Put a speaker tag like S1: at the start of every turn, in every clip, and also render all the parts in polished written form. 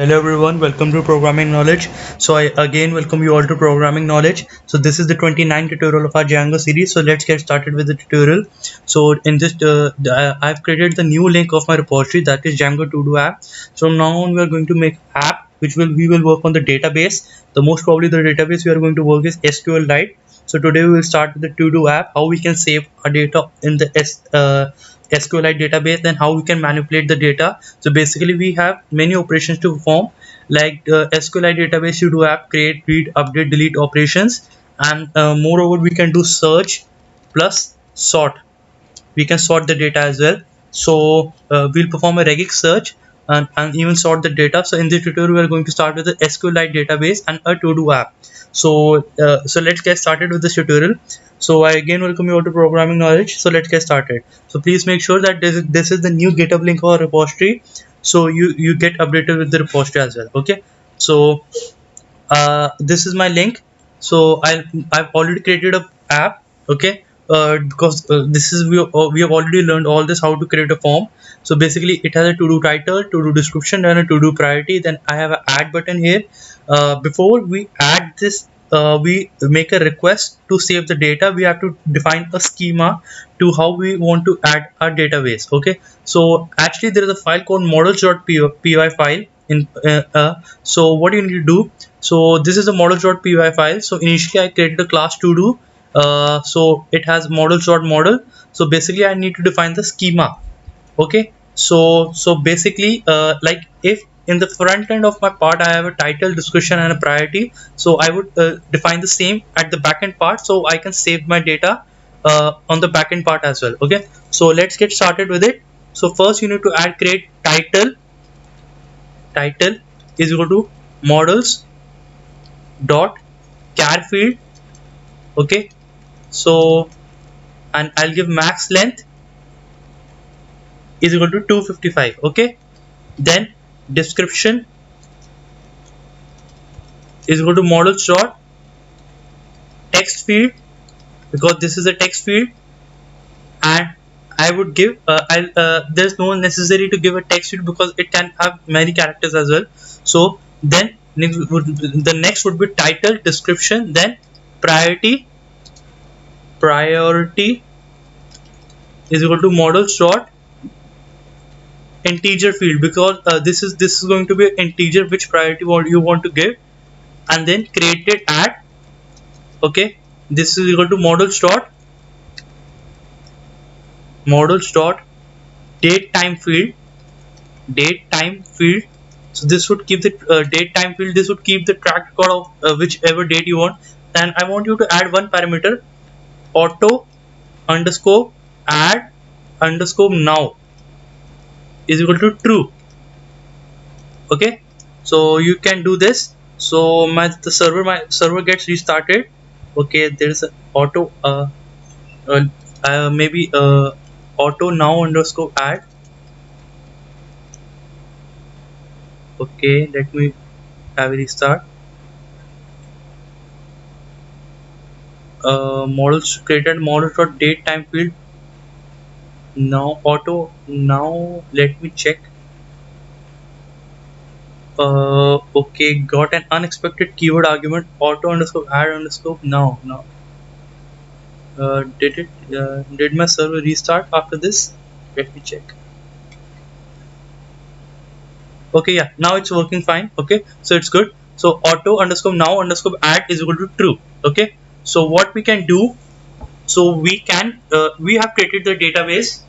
S1: Hello everyone, welcome to Programming Knowledge. So I again welcome you all to Programming Knowledge. So this is the 29th tutorial of our Django series. So let's get started with the tutorial. So in this, I've created the new link of my repository, that is Django To Do app. So now on we are going to make app which we will work on the database. The most probably the database we are going to work is SQlite. So today we will start with the To Do app, how we can save our data in the SQlite database, and how we can manipulate the data. So basically we have many operations to perform, like SQlite database to do app, create, read, update, delete operations, and moreover we can do search plus sort. We can sort the data as well. So we'll perform a regex search and even sort the data. So in this tutorial we are going to start with the SQlite database and a to do app. So let's get started with this tutorial. So I again welcome you all to Programming Knowledge. So let's get started. So please make sure that this is the new Github link or repository, so you get updated with the repository as well. Okay, so this is my link. So I've already created a app. Okay, because this is we have already learned all this, how to create a form. So basically it has a to do title, to do description, and a to do priority. Then I have an add button here. Before we add this, we make a request to save the data. We have to define a schema to how we want to add our database. Okay, so actually there is a file called models.py file in so what you need to do, so this is a models.py file. So initially I created a class to do, so it has models.model. So basically I need to define the schema. Okay, so basically like if in the front end of my part I have a title, description, and a priority, so I would define the same at the backend part, so I can save my data on the backend part as well. Okay, so let's get started with it. So first you need to add create title is equal to models dot char field. Okay, so and I'll give max length is equal to 255. Okay, then description is equal to models dot text field, because this is a text field, and I would give there's no necessary to give a text field because it can have many characters as well. So then the next would be title, description, then priority is equal to models dot integer field, because this is going to be an integer which priority you want to give, and then created add. Okay, this is equal to models dot date time field. So this would keep the date time field. This would keep the track record of whichever date you want. And I want you to add one parameter, auto underscore add underscore now is equal to true. Okay, so you can do this. So my server gets restarted. Okay, there is an auto maybe auto now underscore add. Okay, let me have a restart. Models created, models dot date time field. Now auto now, let me check. Okay, got an unexpected keyword argument, auto underscore add underscore now. Did my server restart after this? Let me check. Okay, yeah, now it's working fine. Okay, so it's good. So auto underscore now underscore add is equal to true. Okay, so what we can do, so we have created the database,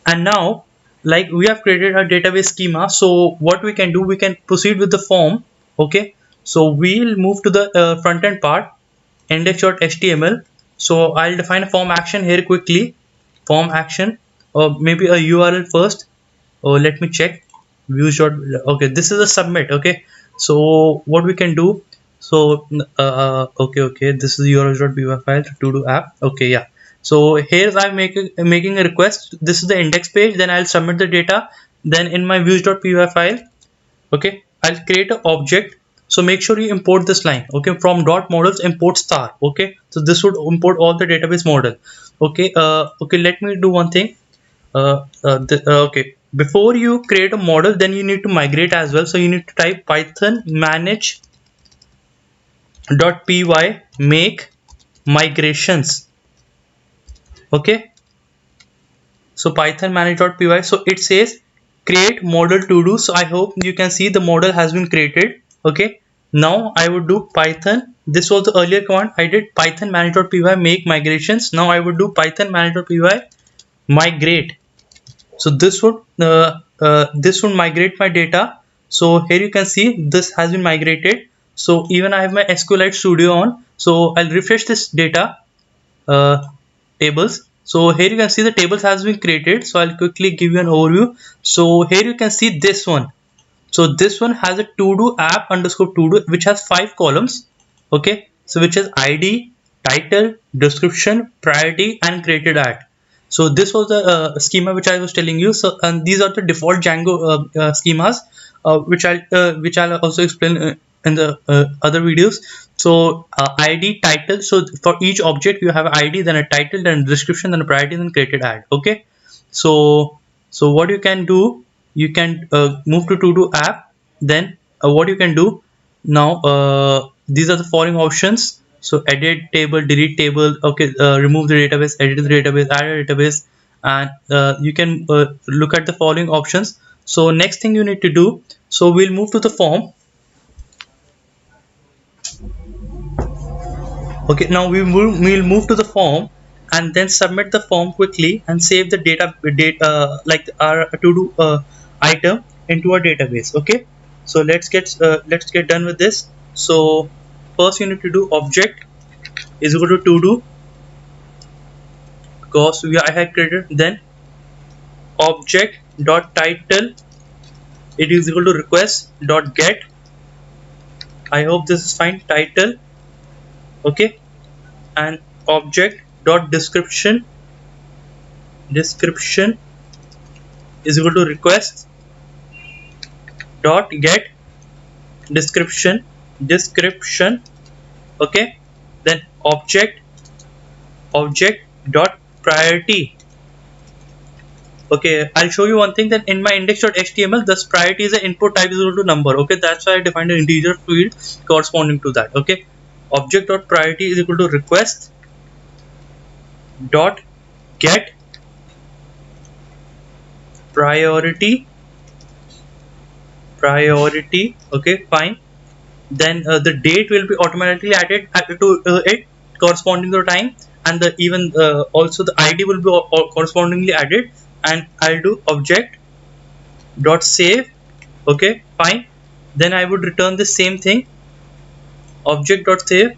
S1: and now like we have created a database schema. So what we can do, we can proceed with the form. Okay, so we'll move to the front end part, index.html. so I'll define a form action here quickly. Form action, or maybe a URL first. Let me check. Views dot, okay, this is a submit. Okay, so what we can do, so okay, this is url.py file to do app. Okay, yeah, so here I'm making a request. This is the index page, then I'll submit the data. Then in my views.py file, okay, I'll create an object. So make sure you import this line. Okay, from dot models import star. Okay, so this would import all the database model. Okay, okay, let me do one thing. Okay, before you create a model, then you need to migrate as well. So you need to type python manage.py make migrations. Okay, so python manage.py, so it says create model to do. So I hope you can see the model has been created. Okay, now I would do python, this was the earlier command I did, python manage.py make migrations. Now I would do python manage.py migrate. So this would migrate my data. So here you can see this has been migrated. So even I have my SQlite studio on, so I'll refresh this data uh, tables. So here you can see the tables has been created. So I'll quickly give you an overview. So here you can see this one. So this one has a to do app underscore to do, which has 5 columns. Okay, so which is ID, title, description, priority, and created at. So this was the schema which I was telling you. So and these are the default Django schemas, which I'll also explain in the other videos. So ID, title. So for each object you have ID, then a title, then a description, then a priority, then created at. Okay, so what you can do, you can move to do app. Then what you can do now, these are the following options. So edit table, delete table, okay, remove the database, edit the database, add a database, and you can look at the following options. So next thing you need to do, so we'll move to the form. Okay, now we'll move to the form and then submit the form quickly and save the data like our to do item into our database. Okay, so let's get done with this. So first you need to do object is equal to do, because I had created, then object dot title, it is equal to request dot get. I hope this is fine, title. Okay, and object dot description is equal to request dot get description. Okay, then object dot priority. Okay, I'll show you one thing, that in my index.html this priority is an input type is equal to number. Okay, that's why I defined an integer field corresponding to that. Okay, object dot priority is equal to request dot get priority. Okay, fine. Then the date will be automatically added to it corresponding to the time, and the even also the ID will be correspondingly added. And I'll do object dot save. Okay, fine. Then I would return the same thing, object dot save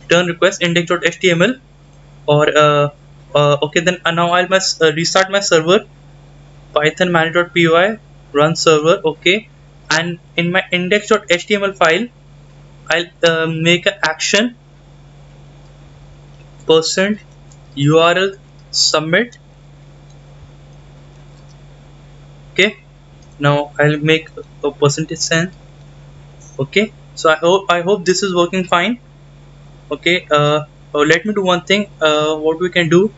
S1: return request index.html, or okay, then now I must restart my server, python manage.py run server. Okay, and in my index.html file I'll make an action %url submit. Okay, now I'll make a percentage send. Okay, so I hope this is working fine. Okay, let me do one thing, what we can do.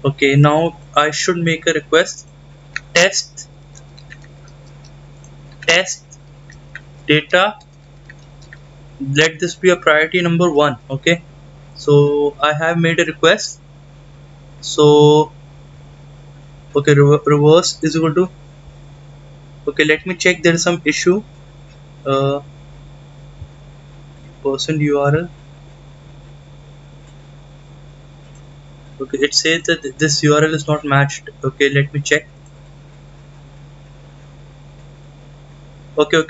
S1: Okay, now I should make a request, test data, let this be a priority number 1. Okay, so I have made a request. So okay, reverse is equal to, okay, let me check, there is some issue. %url, okay, it says that this URL is not matched. Okay, let me check. Okay,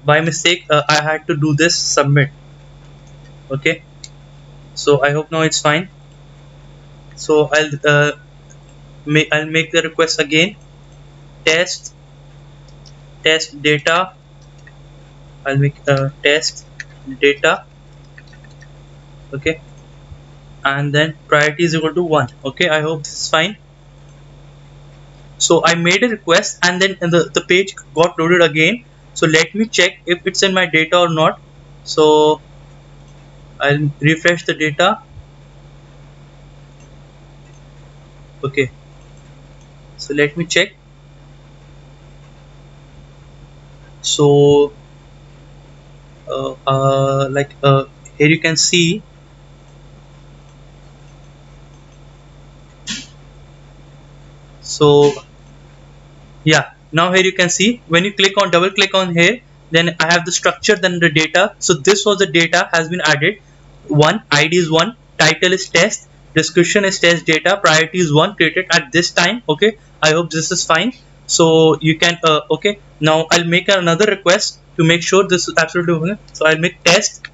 S1: by mistake I had to do this submit. Okay, so I hope now it's fine. So I'll make the request again, test data. I'll make test data. Okay, and then priority is equal to 1. Okay, I hope this is fine. So I made a request and then the page got loaded again. So let me check if it's in my data or not. So I'll refresh the data. Okay, so let me check. So like here you can see. So yeah, now here you can see when you click on double click on here, then I have the structure, then the data. So this was the data has been added. One ID is one, title is test, description is test data, priority is one, created at this time. Okay, I hope this is fine. So you can okay, now I'll make another request to make sure this is absolutely okay. So I'll make test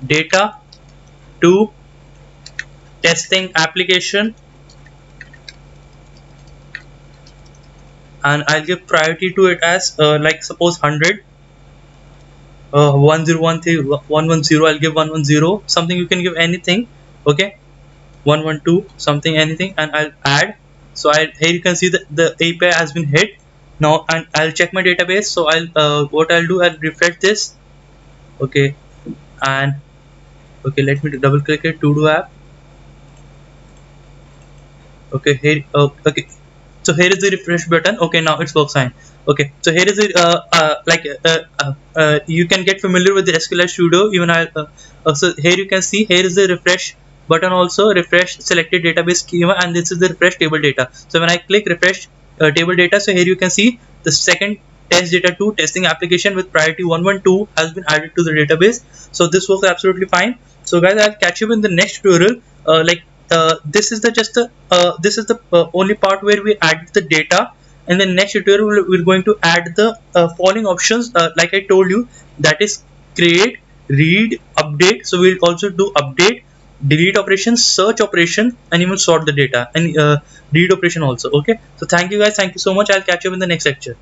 S1: data to testing application, and I'll give priority to it as like suppose 100, 1013 110. I'll give 110 something. You can give anything. Okay, 112 something, anything, and I'll add. So I here you can see that the API has been hit now, and I'll check my database. So I'll what I'll do, I'll refresh this. Okay, and okay, let me double click it, Todo app. Okay, here okay, so here is the refresh button. Okay, now it's works fine. Okay, so here is the you can get familiar with the SQlite sudo. Even I so here you can see here is the refresh button, also refresh selected database schema, and this is the refresh table data. So when I click refresh table data, so here you can see the second test data 2 testing application with priority 112 has been added to the database. So this works absolutely fine. So guys, I'll catch you in the next tutorial. This is the this is the only part where we add the data. In the next tutorial we're going to add the following options, like I told you, that is create, read, update. So we'll also do update, delete operation, search operation, and even sort the data, and read operation also. Okay, so thank you guys, thank you so much. I'll catch you in the next lecture.